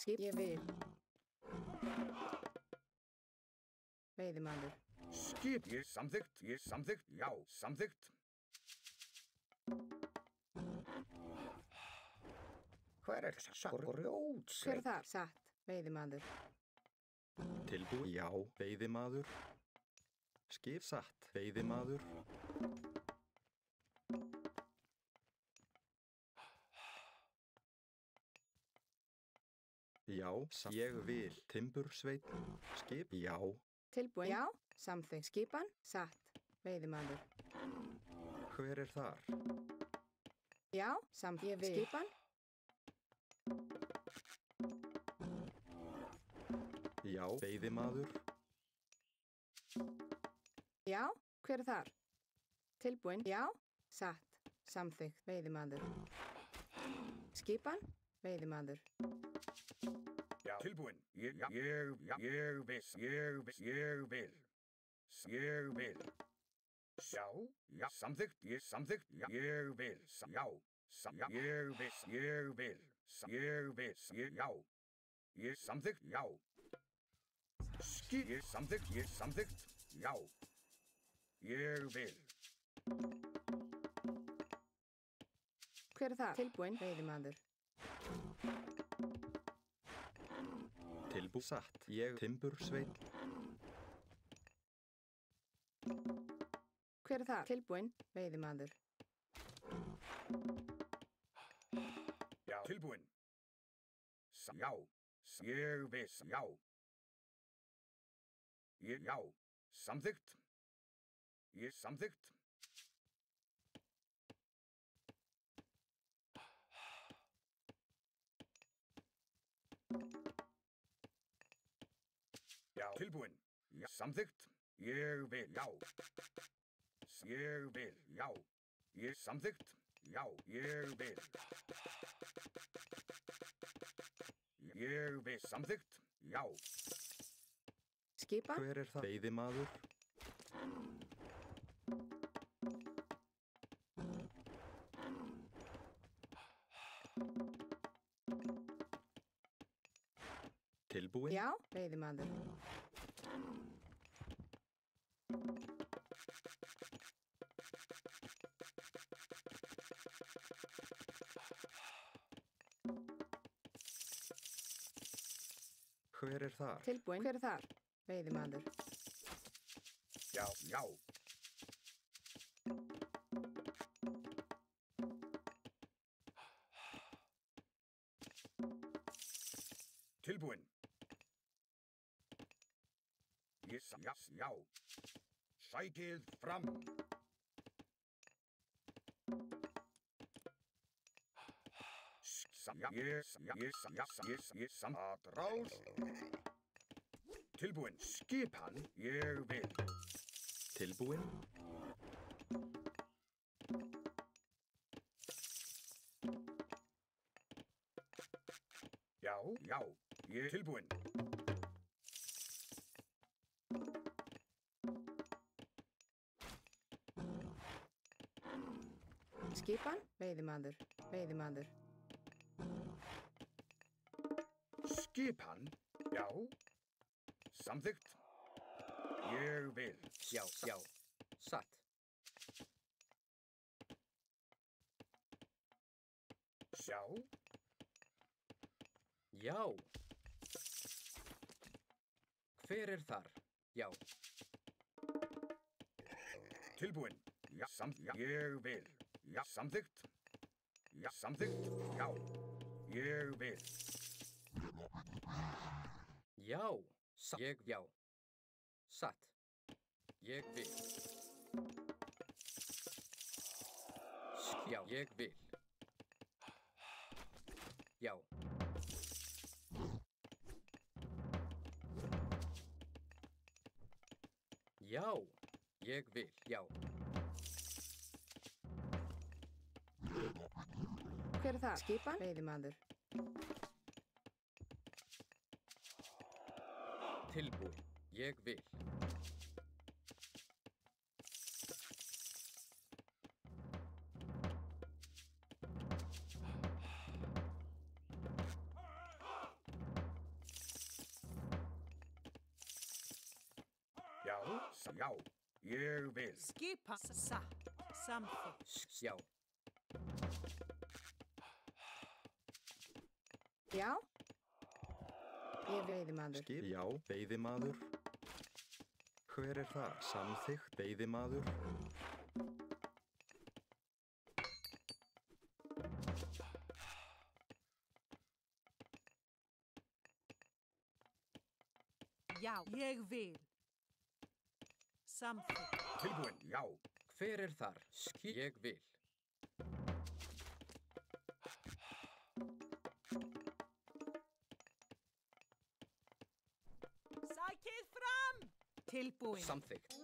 Skip, ég vil. Veiðimaður. Skip, ég samþykkt, já, samþykkt. Hver sá grjót? Hver þar? Satt. Veiðimaður. Tilbúið, já, veiðimaður. Skip satt, veiðimaður. Já, ég vil. Timbursveit. Skip, já. Tilbúin. Já. Samþykkt. Skipan. Satt. Veiðimaður. Hver er þar? Já. Samþykkt. Ég vil. Skipan. Já, veiðimaður. Já. Hver er þar? Tilbúin. Já. Satt. Samþykkt. Veiðimaður. Skipan. Veiðimaður. Já, tilbúin. Ég vil. Já, já, samþykkt, ég samþykkt, já, ég vil, já, ég vil, já, ég samþykkt, já. Skip, ég samþykkt, já, ég vil. Hver er það? Tilbúin. Veiðimaður. Tilbúið satt. Ég timbursveit. Hver er það? Tilbúin. Veiðimaður. Já, tilbúin. Já, ég vil, já. Já, samþykkt. Ég samþykkt. Já, tilbúin. Já, samþykkt. Ég vil, já. Ég vil, já. Ég samþykkt. Já, ég vil. Ég vil, samþykkt. Já. Skipan. Hver er það? Veiðimaður. Tilbúin. Já. Veiðimaður. Hver er þar? Tilbúin. Hver er þar? Veiðimaður. Já, já. Tilbúin. Já. Sækið fram. Ég samrás. Tilbúin. Skipan. Ég vil. Tilbúin. Já. Ég tilbúin. Skipan. Veiðimaður. Veiðimaður. Skipan. Já. Samþykkt. Ég vil. Já. Satt. Já. Já. Hver er þar? Já. Tilbúin. Já, ég vil. Já, samþykkt. Já, samþykkt. Já. Ég vil. Já. Já. Satt. Ég vil. Já, ég vil. Já. Já, ég vil, já. Hver er það? Skipan. Veiðimaður. Tilbúin, ég vil. Já, ég vil. Skipa. Satt. Samþykkt. Já. Já. Ég er veiðimaður. Skip, já, veiðimaður. Hver er það? Samþykkt, veiðimaður. Já, ég vil. Samþykkt. Tilbúin, já. Hver er þar? Ég vil. Sækið fram! Tilbúin. Samþykkt.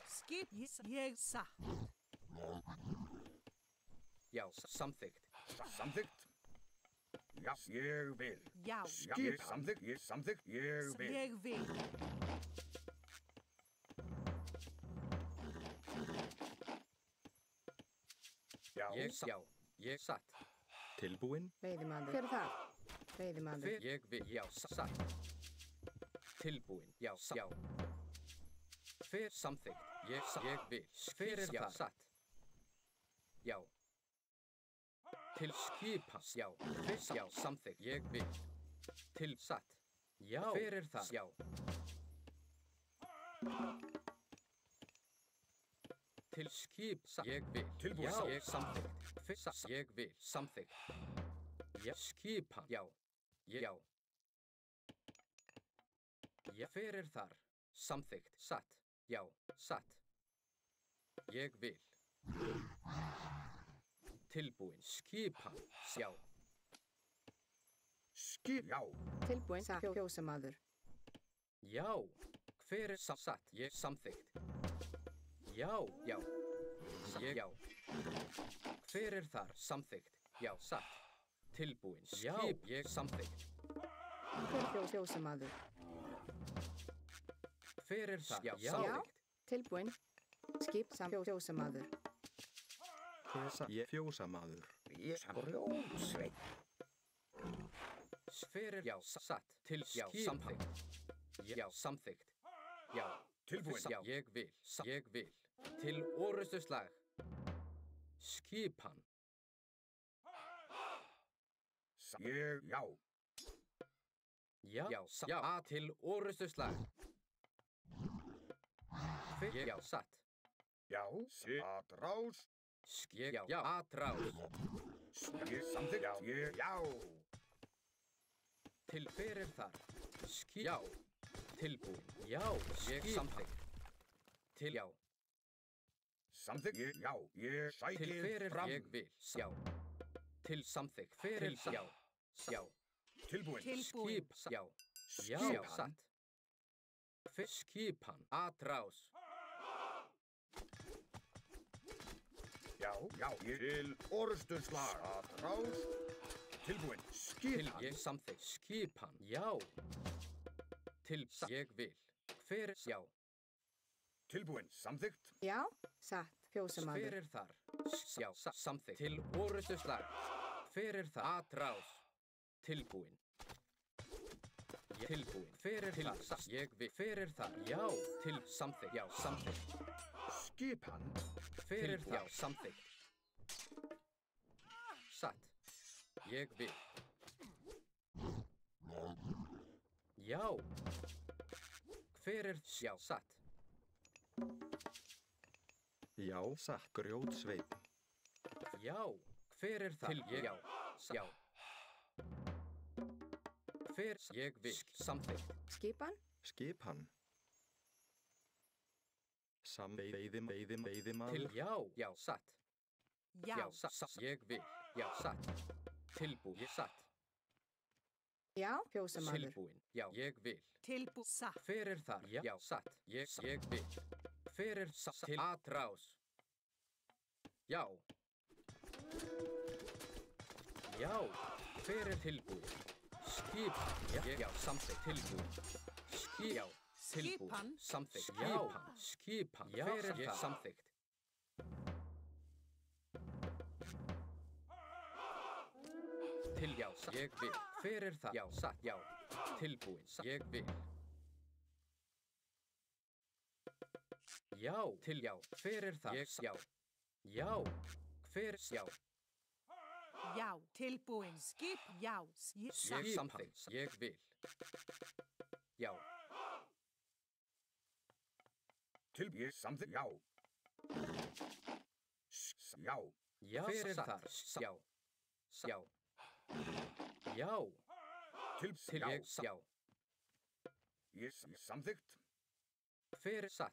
Skip. Ég satt. Já, samþykkt. Samþykkt. Já, ég vil. Já. Já, ég samþykkt, ég vil. Ég vil. Já, Já. Ég satt. Tilbúin. Veiðimaður. Hver er það? Veiðimaður. Ég vil. Já, satt. Tilbúin. Já, já. Hver samþykkt? Ég vil. Hver er það? Satt. Já. Til skipas. Já. Já, samþykkt. Ég vil. Til satt. Já. Hver er það? Já. Til skip. Ég vil. Tilbúin. Já, ég samþykkt. Ég vil. Samþykkt. Já. Skipan. Já. Já. Já. Hver er þar? Samþykkt. Satt. Já. Satt. Ég vil. Tilbúin. Skipan. Já. skip, já. Tilbúin, satt, fjósamaður. Já. Hver er satt? Ég samþykkt. Já, já. Já. Hver er þar? Samþykkt. Já, satt. Tilbúin. Já, ég samþykkt. Hver er fjósamaður? Hver er það? Já, Já. samþykkt. Tilbúin. Skip sam fjósamaður. Ég fjósamaður. Ég grjótsveit. Hver er já, satt. Til já, samþykkt. Já, samþykkt. Já. Tilbúin. Já, ég vil. Ég vil. Til orustuslag. Skipan. Ég, já. Já, já, til orustuslag. Hver, já, satt. Já, atrás. Já, atrás. Ég samþykkt. Já. Til hver er þar? Já. Tilbúin. Já, ég samþykkt. Til já. Samþykkt. Já. Ég Til sækir hver er fram. ég vil. Já. Til samþykkt. Hver er það? Já. Já. Tilbúin. Tilbúin. Skip. Já. Já, Skipan. satt. Hver skipan? Atrás. Já. Ég til orusturslag. Atrás. Tilbúin. Til Skipan. ég samþykkt. Skipan. Já. Til ég vil. Hver er já. Tilbúin. Samþykkt. Já, satt, Hver fjósamaður. er þar? Já, samþykkt. Til orustuslag. Hver er það? Atrás. Tilbúin. Tilbúin. Hver er það? Ég vil. Hver er það? Já. Til samþykkt. Já, samþykkt. Skipan. Hver er það? Já, samþykkt. Satt. Ég vil. Já. Hver er já, satt. Já, satt, grjótsveit. Já. Hver er það? Til ég. Já. Já. Hver ég vil. Samþykkt. Skipan, Skipan. Til Veiðimaður. já. Já, satt. Já. Já, satt. Ég vil. Já, satt. Tilbúin. Satt. já, fjósamaður. Tilbúin. Já, ég vil. Satt. Hver er þar? Já, satt. Ég vil. Hver er satt? Til atrás. Já. Já. Hver er tilbúin? Skip. Já, samþykkt. Tilbúin. Já. Tilbúin. Skipan. Samþykkt. Já. Skipan. Já, hver er það? Samþykkt. Til já, ég vil. Hver er það? Já, satt. Já. Tilbúin. Ég vil. Já, til já. Hver er það? Ég já. Já. Hver já. Já. Tilbúin. Skip. Já. Ég Satt. samþykkt. Ég vil. Já. Ég samþykkt. Já. Já. Já, hver er þar? Já. Já. Já. Til Já. ég já. Ég samþykkt. Hver er satt?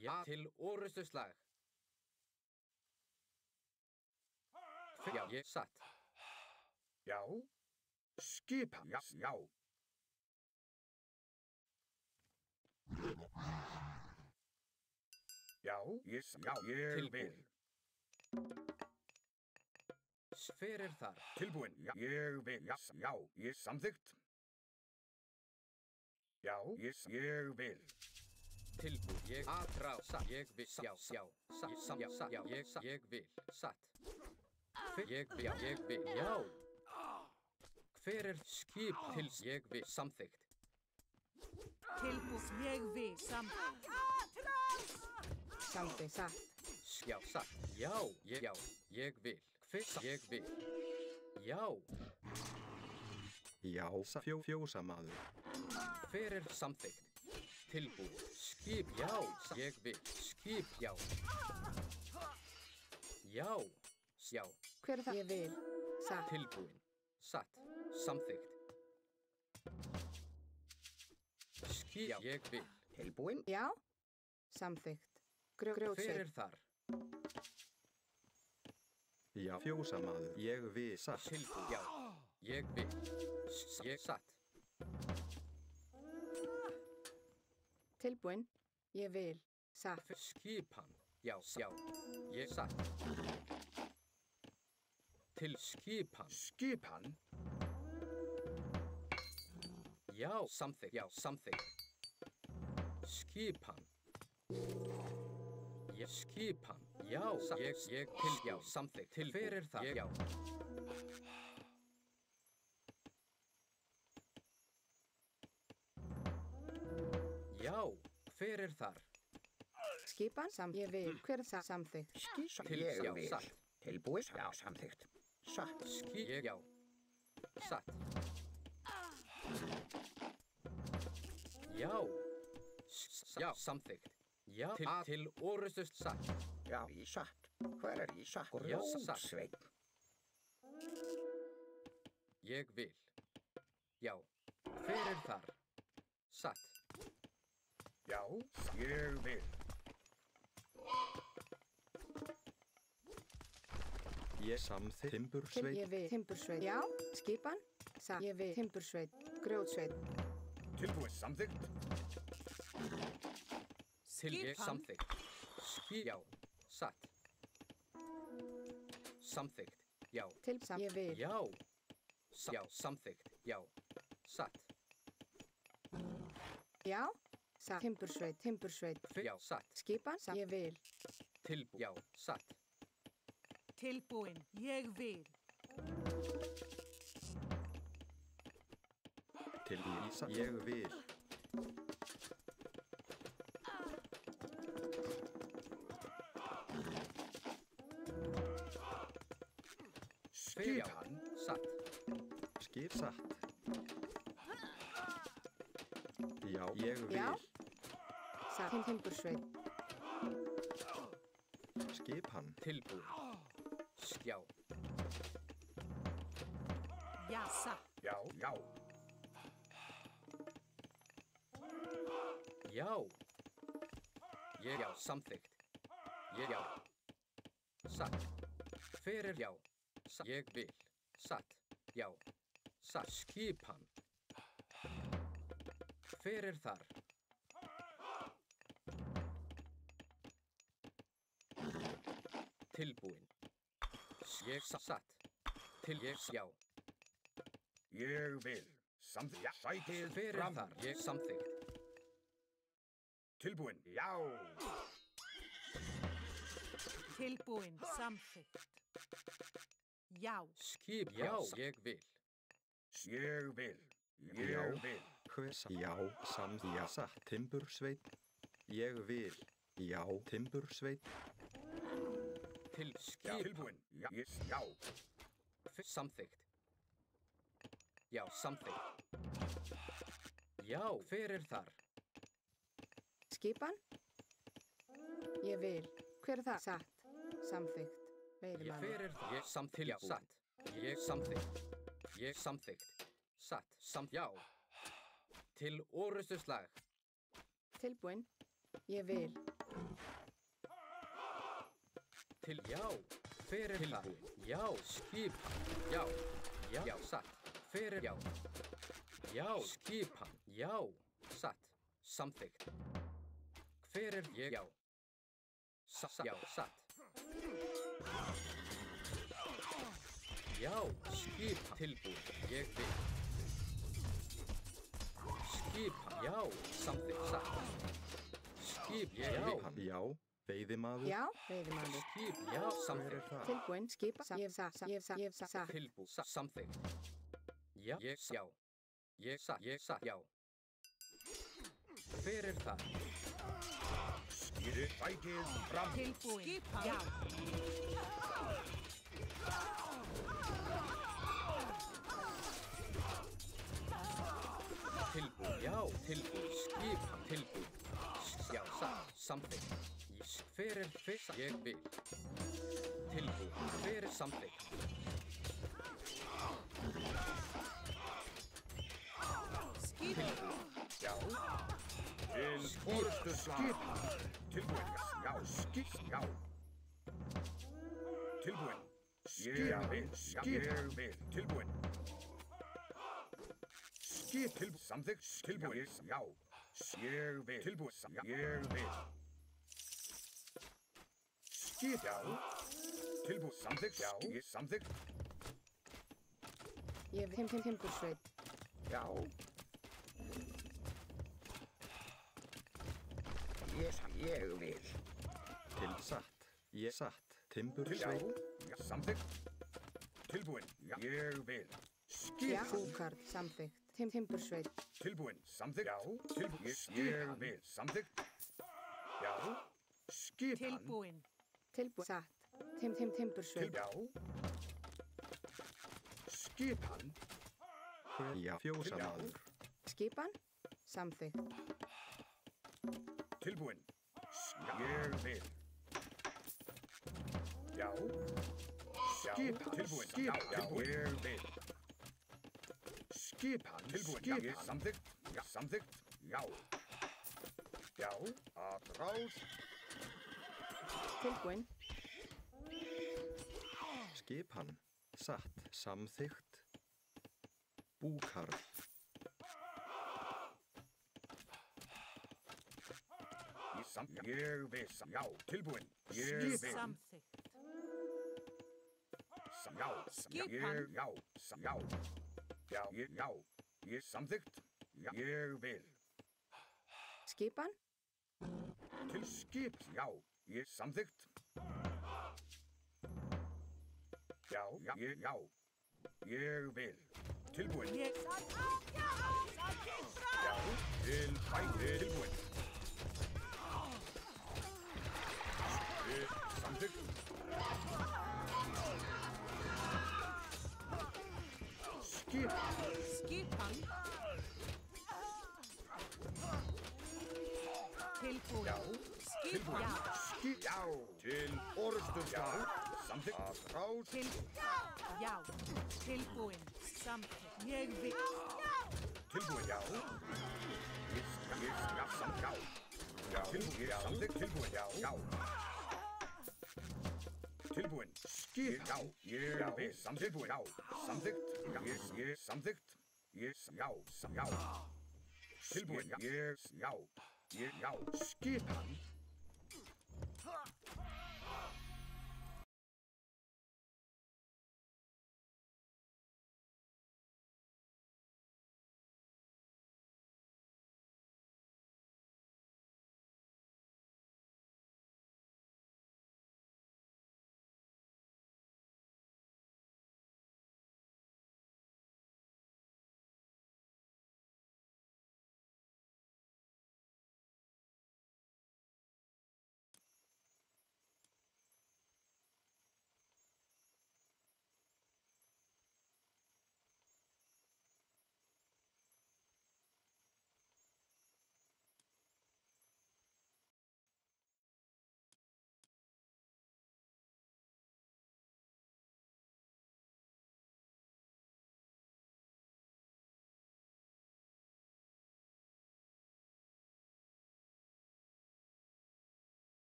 Já, til orustuslag. Já, ég satt. Já. Skipan. Já. Já. Já. Ég Tilbúin. vil. Hver er þar? Tilbúin. Já. Ég vil. Já. Já. Ég samþykkt. Já. Ég vil. Tilbúin. Ég atrá. Satt. Ég vil. Já. Já. Satt. Já. Satt. Já. Ég vil. Satt. Ég vil. Já. Ég vil. Já. Hver er skip til ég vil samþykkt? Tilbúin. Ég vil. Samþykkt. Samþykkt. Satt. Já. Satt. Já. Já. Ég vil. Hver ég vil. Já. Já, fjósamaður. Hver er samþykkt? Tilbúin. Skip. Já. Ég vil. Skip. Já. Já. Já. Hver er það? Ég vil. Satt. Tilbúin. Satt. Samþykkt. Skip. Já. Ég vil. Tilbúin. Já. Samþykkt. Hver Grjótsveit. er þar? Já, fjósamaður. Ég vil satt. Tilbúin. Já. Ég vil. Ég satt. Tilbúin. Ég vil. Satt. Skipan. Já. Já. Ég satt. Til skipan. Skipan. Já. Samþykkt. Já. Samþykkt. Skipan. Ég skipan. Já. Ég til. Já. Samþykkt. Til. Hver er það? Já. Já. Hver er þar? Skipan. Ég vil. Hver er það? Samþykkt. Til. Já. Satt. Tilbúin. Já. Samþykkt. Satt. Já. Satt. Já. Já. Samþykkt. Já. Til orustust satt. Já. Í satt. Hver er í satt? Já, satt. Grjótsveit. Ég vil. Já. Hver er þar? Satt. Já. Ég vil. Ég samþykkt. Til. Timbursveit. Ég vil. Timbursveit. Já. Skipan. Satt. Ég vil. Timbursveit. Grjótsveit. Tilbúin. Samþykkt. Til ég Skipan. samþykkt. Já. Satt. Samþykkt. Já. Til. Ég vil. Já. Já. Samþykkt. Já. Satt. Já. Satt. Timbursveit. Timbursveit. Já. Satt. Skipan. Satt. Ég vil. Tilbúin. Já. Satt. Tilbúin. Ég vil. Til ég satt. Ég vil. Skipan. Satt. Skip satt. Já, ég vil. Já. Satt. Timbursveit. Skipan. Tilbúin. Já. Já. Satt. Já. Já. Já. Ég já. Samþykkt. Ég já. Satt. Hver er já? Ég vil. Satt. Já. Satt. Skipan. Hver er þar? Tilbúin. Ég satt. Til ég já. Ég vil. Samþykkt. Já. Sætið Hver er fram. þar? Ég samþykkt. Tilbúin. Já. Tilbúin. Samþykkt. Já. Skip. Já. Ég vil. Ég vil. Já. Ég vil. Hver satt? Já, já, satt. Timbursveit. Ég vil. Já, timbursveit. Til Já, skipan. tilbúin. Já, já. Samþykkt. Já, samþykkt. Já, hver er þar? Skipan? Ég vil. Hver er það? Satt. Samþykkt. Hver Veiðimaður. er þar? Ég samþykkt. Já, satt. Ég samþykkt. Ég samþykkt. Satt. Já. Til orustuslag. Tilbúin. Ég vil. Til já. Hver er þar? Já, skipan. Já. Já, satt. Hver er já? Já, skipan. Já, satt. Samþykkt. Hver er ég? Já. Já, satt. Já, skipan. Tilbúin. Ég vil. Skipan. Já, samþykkt. Satt. Skip. Ég vil. Skipan. Já, veiðimaður. Já, veiðimaður. Skip. Já, Hver er samþykkt. það? Tilbúin. Skipa. Ég satt. Tilbúin. Samþykkt. Já. Ég já. Ég satt. Já. Hver er það? Skýrið fætið fram. Tilbúin. Skipan. Já. Tilbúin. Já. Tilbúin. Skipan. Tilbúin. Já, satt. Samþykkt. Hver er fyrst? Ég vil. Tilbúin. Hver er samþykkt? Skipan. Já. Til orustu slag. Tilbúin. Já, skip. Já. Tilbúin. Ég vil. Ég vil. Tilbúin. Skip. Tilbúin. Samþykkt. Tilbúin. Já. Ég vil. Tilbúin. Ég vil. Skip. Já. Tilbúin. Samþykkt. Já. Samþykkt. Ég vil. Timbursveit. Já. Ég vil. Til satt. Ég satt. Já. Timbursveit. Já. Samþykkt. Tilbúin. Já. Ég vil. Skip. Já. Búkard. Samþykkt. Timbursveit. Tilbúin. Samþykkt. Já. Tilbúin. Ég vil. Samþykkt. Já. Skipan. Tilbúin. Tilbúin. Satt. Timbursveit. Já. Skipan. Hver? Já, fjósamaður. Skipan. Samþykkt. Tilbúin. Ég vil. Já. Skipan. Tilbúin. Já. Ég vil. Skipan. Tilbúin. Já. Samþykkt. Já. Samþykkt. Já. Já. Að ráð. Tilbúin. Skipan. Satt. Samþykkt. Búkarð. Ég vil. Já. Tilbúin. Ég vil. Samþykkt. Já. Skipan. Já. Já. Já. Já. Ég samþykkt. Já. Ég vil. Skipan. Til skip. Já. Ég samþykkt. Já. Já. Já. Ég vil. Tilbúin. Ég Já. Til fæti. Tilbúin. Samþykkt. Skip. Skipan. Tilbúin. Já. Skipan. Já. Skip. Já. Til orustu. Já. Samþykkt. Að ráð. Til. Já. Tilbúin. Samþykkt. Ég vil. Tilbúin. Já. Já. Samþykkt. Já. Já. Tilbúin. Já. Samþykkt. Tilbúin. Já. Já. Tilbúin. Skip. Já. Ég vil. Samþykkt. Já. Samþykkt. Já. Ég samþykkt. Já. Já. Tilbúin. Já. Já. Já. Skipan.